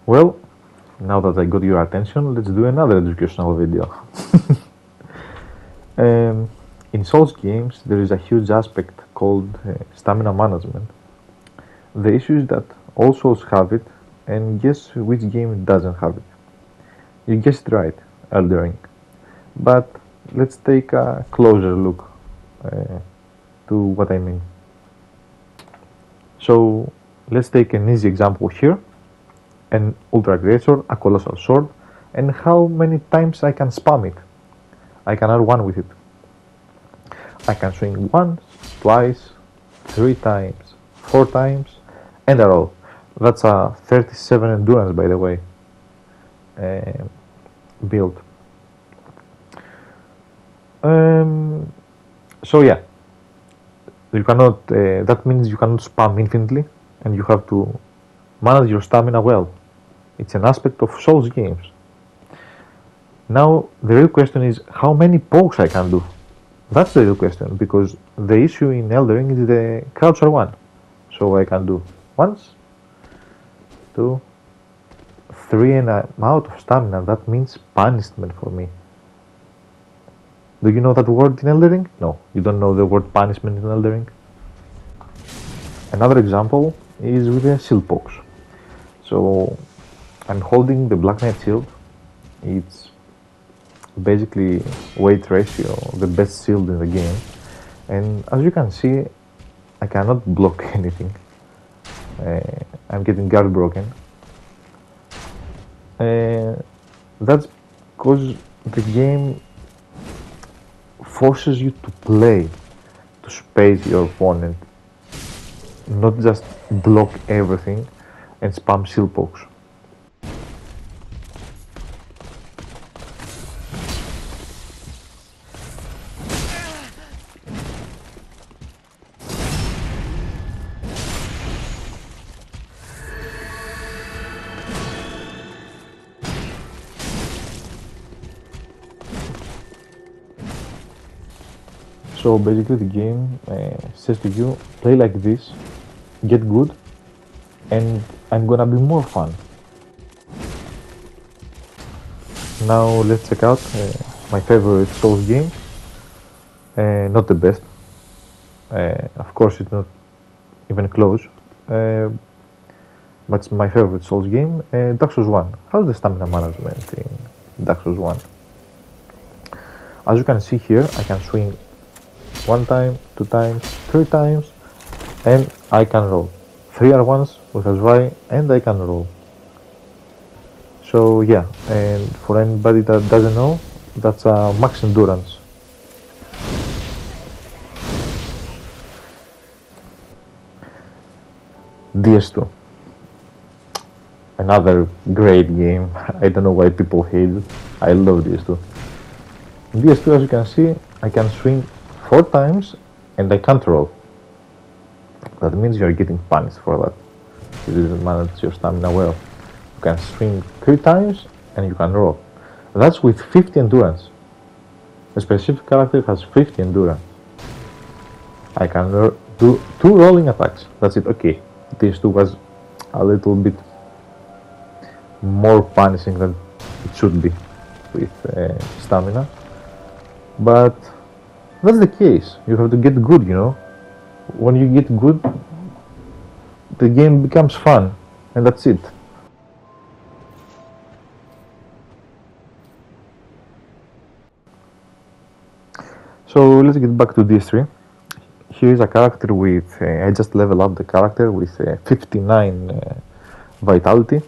Well, now that I got your attention, let's do another educational video. um, in Souls games, there is a huge aspect called stamina management. The issue is that all Souls have it, and guess which game doesn't have it? You guessed right, Elden Ring. But let's take a closer look uh, to what I mean. So let's take an easy example here, an ultra aggressor, a colossal sword, and how many times I can spam it. I can add one with it. I can swing once, twice, 3 times, 4 times, and a roll. That's a 37 endurance, by the way, uh, build. So yeah, you cannot. That means you cannot spam infinitely, and you have to manage your stamina well. It's an aspect of Souls games. Now the real question is how many pokes I can do. That's the real question, because the issue in Elden Ring is the crouch R1. So I can do once, two, three, and I'm out of stamina. That means punishment for me. Do you know that word in Elden Ring? No, you don't know the word punishment in Elden Ring. Another example is with the shield pokes. So I'm holding the Black Knight shield. It's basically weight ratio, the best shield in the game. And as you can see, I cannot block anything. I'm getting guard broken. That's because the game forces you to play, to space your opponent, not just block everything and spam shield pokes. So basically the game says to you, play like this, get good, and I'm gonna be more fun. Now let's check out my favorite Souls game. Not the best. Of course it's not even close. But it's my favorite Souls game, Dark Souls 1. How's the stamina management in Dark Souls 1? As you can see here, I can swing 1 time, 2 times, 3 times, and I can roll. 3 R1s with a dry, and I can roll. So yeah, and for anybody that doesn't know, that's a max endurance. DS2, another great game. I don't know why people hate it. I love DS2. DS2, as you can see, I can swing 4 times and I can't roll. That means you're getting punished for that. You didn't manage your stamina well. You can swing 3 times and you can roll. That's with 50 endurance. A specific character has 50 endurance. I can do 2 rolling attacks. That's it. Okay, this 2 was a little bit more punishing than it should be with stamina. But that's the case. You have to get good, you know. When you get good, the game becomes fun, and that's it. So let's get back to DS3. Here is a character with, I just level up the character with 59 vitality.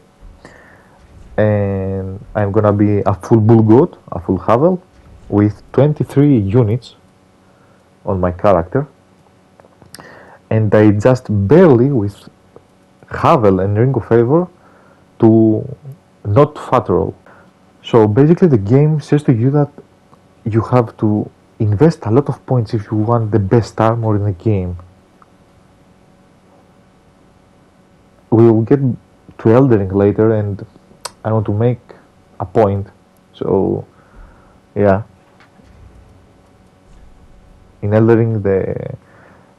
And I'm gonna be a full bull goat, a full Havel, with 23 units on my character. And I just barely with Havel and Ring of Favor to not fat roll. So basically the game says to you that you have to invest a lot of points if you want the best armor in the game. We will get to Elden Ring later, and I want to make a point. So yeah, in Elden Ring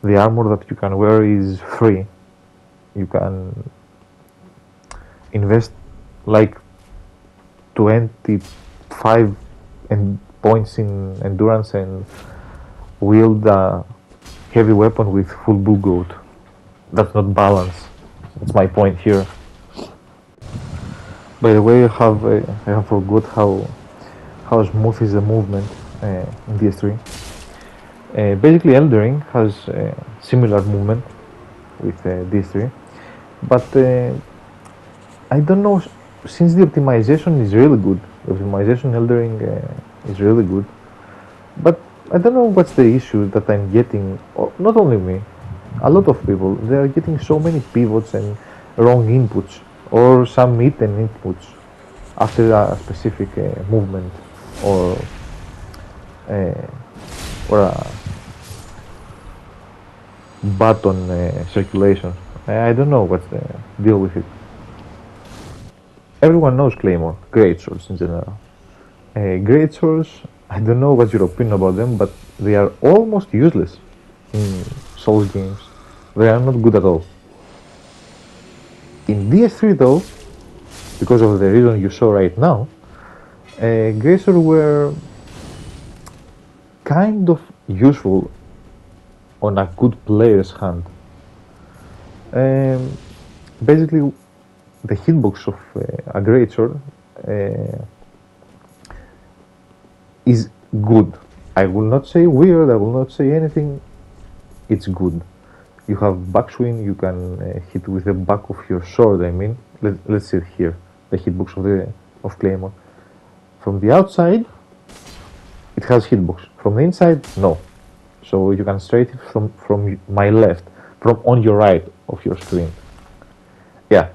the armor that you can wear is free. You can invest like 25 points in endurance and wield a heavy weapon with full bull goat. That's not balance. That's my point here. By the way, I have forgot how smooth is the movement in DS3. Basically, Elden Ring has similar movement with DS3, but I don't know, since the optimization is really good. The optimization in Elden Ring is really good, but I don't know what's the issue that I'm getting. Not only me, a lot of people, they are getting so many pivots and wrong inputs, or some hidden inputs after a specific movement or a button circulation. I don't know what's the deal with it. Everyone knows Claymore, great swords in general. Great swords, I don't know what's your opinion about them, but they are almost useless in Souls games. They are not good at all. In DS3 though, because of the reason you saw right now, great swords were kind of useful on a good player's hand. Basically, the hitbox of a great sword is good. I will not say weird, I will not say anything. It's good. You have backswing, you can hit with the back of your sword. I mean, let's see here, the hitbox of Claymore. From the outside, it has hitbox. From the inside, no. So you can straight it from my left, from on your right of your screen. Yeah.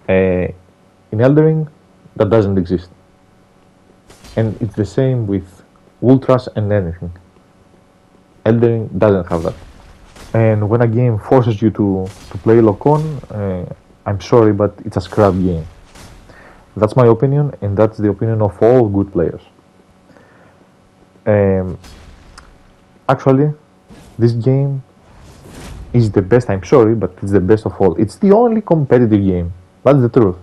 In Elden Ring, that doesn't exist. And it's the same with ultras and anything. Elden Ring doesn't have that. And when a game forces you to play lock-on, I'm sorry, but it's a scrap game. That's my opinion, and that's the opinion of all good players. Actually, this game is the best, I'm sorry, but it's the best of all. It's the only competitive game. That's the truth.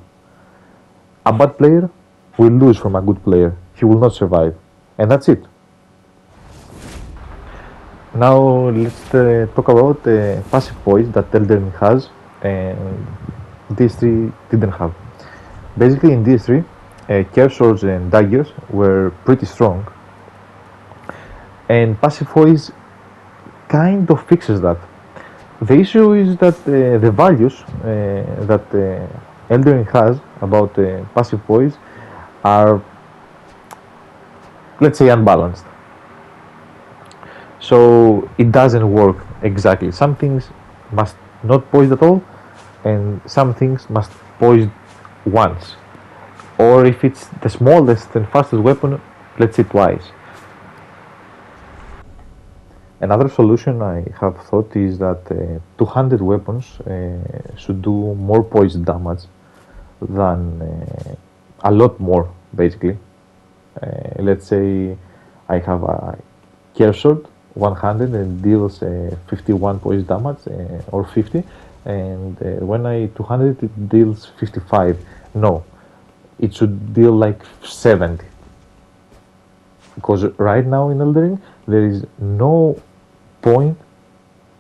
A bad player will lose from a good player. He will not survive. And that's it. Now let's talk about passive poise that Elden Ring has and DS3 didn't have. Basically in DS3, curve swords and daggers were pretty strong. And passive poise kind of fixes that. The issue is that the values that Elden Ring has about passive poise are, let's say, unbalanced. So it doesn't work exactly. Some things must not poise at all, and some things must poise once. Or if it's the smallest and fastest weapon, let's say twice. Another solution I have thought is that two-handed weapons should do more poison damage than a lot more, basically. Let's say I have a curve sword, one-handed, and deals 51 poison damage or 50, and when I two-handed it deals 55. No, it should deal like 70. Because right now in Elden Ring there is no point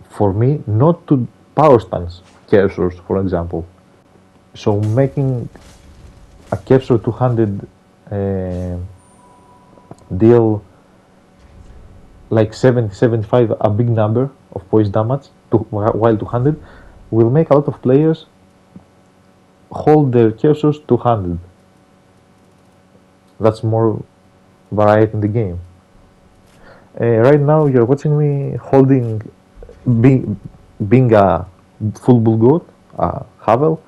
for me not to power stance curve swords, for example. So making a curve sword two-handed deal like 70, 75, a big number of poison damage while two-handed, will make a lot of players hold their curve swords two-handed. That's more variety in the game. Right now you're watching me holding, being a full bull goat, a Havel,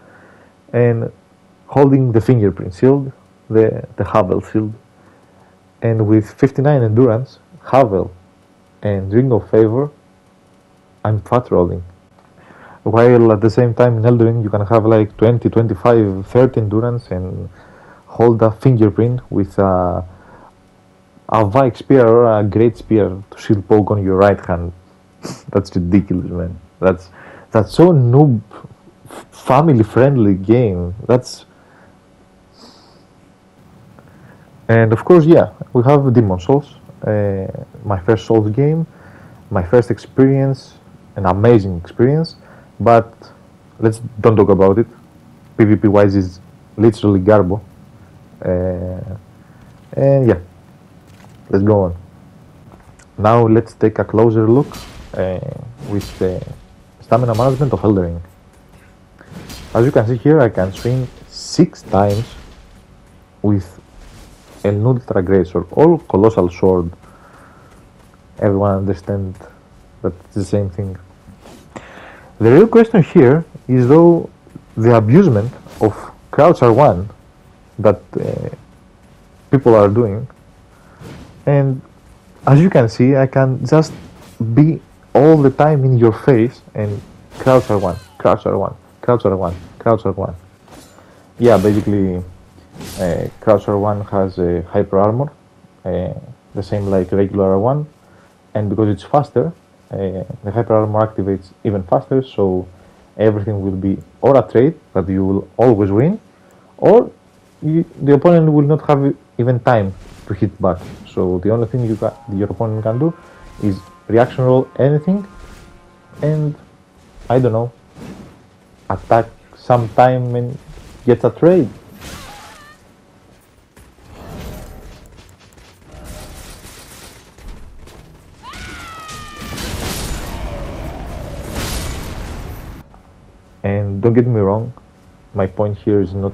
and holding the fingerprint shield, the Havel shield, and with 59 endurance, Havel, and Ring of Favor, I'm fat rolling. While at the same time in Elden Ring you can have like 20, 25, 30 endurance and hold a fingerprint with a Vike spear or a great spear to shield poke on your right hand. That's ridiculous, man. That's so noob, family friendly game. That's And of course, yeah, we have Demon Souls, my first Souls game, my first experience, an amazing experience. But let's don't talk about it. PvP wise is literally garbo. Uh, and yeah, let's go on. Now let's take a closer look with the stamina management of Elden Ring. As you can see here, I can swing 6 times with an ultra great sword or colossal sword. Everyone understands that it's the same thing. The real question here is though the abusement of crouch R1 that people are doing, and as you can see, I can just be all the time in your face and crouch R1, crouch R1, crouch R1, crouch R1. Yeah, basically, crouch R1 has a hyper armor, the same like regular R1, and because it's faster, the hyper armor activates even faster, so everything will be or a trade that you will always win, or the opponent will not have even time to hit back. So the only thing your opponent can do is reaction roll anything, and I don't know, attack sometime and get a trade. And don't get me wrong, my point here is not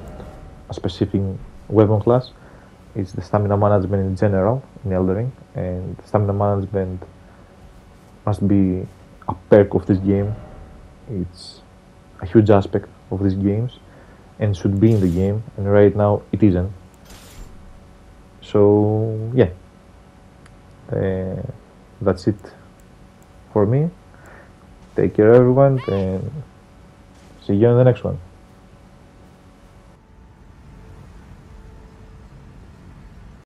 a specific weapon class, it's the stamina management in general in Elden Ring, and stamina management must be a perk of this game. It's a huge aspect of these games and should be in the game, and right now it isn't. So yeah, that's it for me. Take care everyone, and see you in the next one.